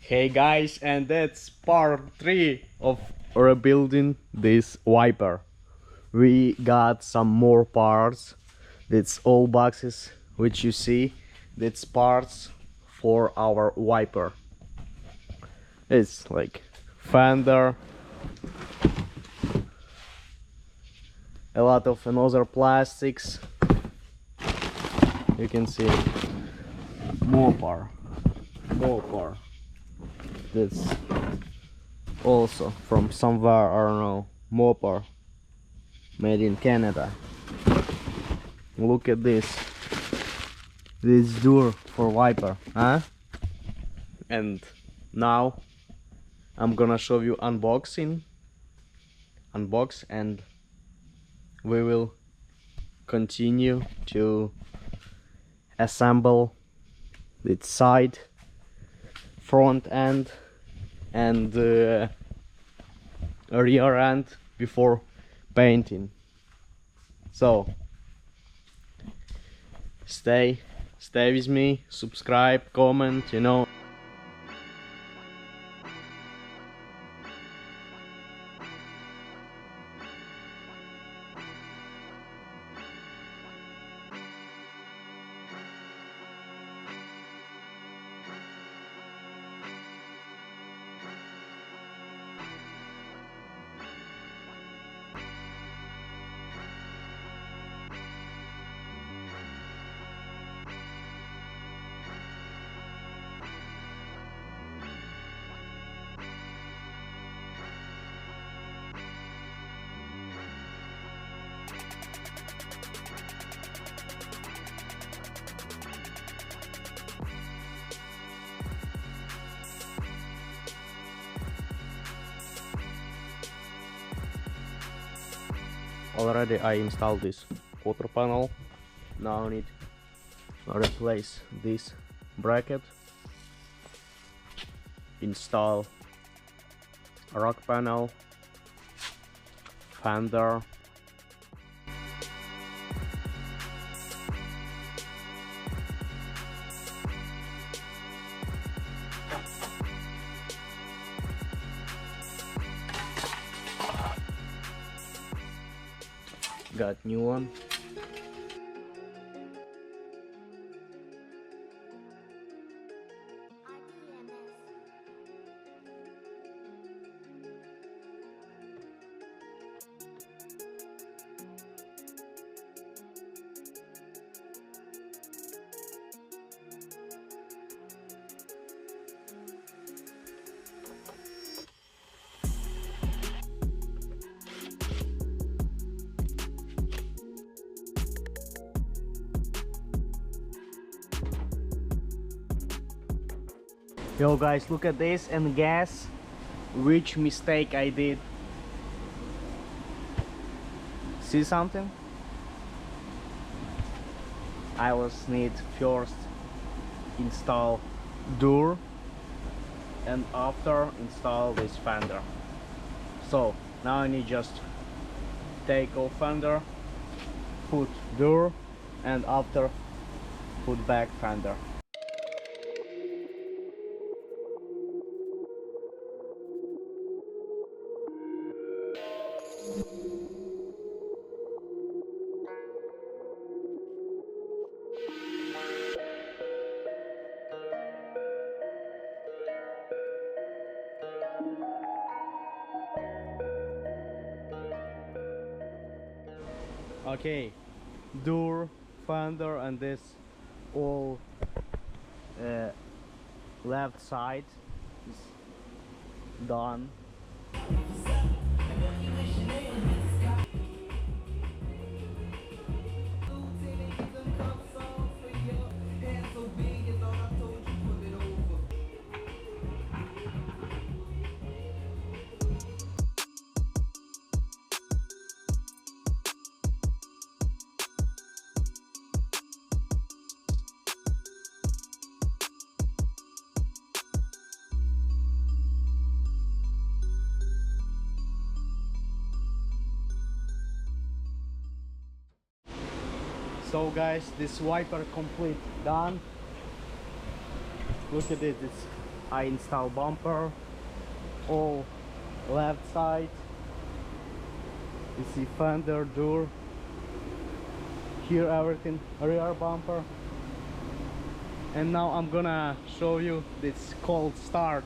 Hey guys, and that's part 3 of rebuilding this wiper. We got some more parts. That's all boxes which you see. That's parts for our wiper. It's like fender, a lot of another plastics. You can see more part. That's also from somewhere, I don't know, Mopar, made in Canada. Look at this door for wiper, huh? And now I'm gonna show you unbox, and we will continue to assemble its side, front end and rear end before painting. So stay with me, subscribe, comment, you know. Already I installed this quarter panel. Now I need to replace this bracket, install rock panel, fender, got new one. Yo guys, look at this and guess which mistake I did. See something? I was need first install door and after install this fender. So now I need just take off fender, put door, and after put back fender. Okay, door, fender, and this all left side is done. So guys, this wiper complete done. Look at it, it's I install bumper, all left side. You see fender, door, here everything, rear bumper. And now I'm gonna show you this cold start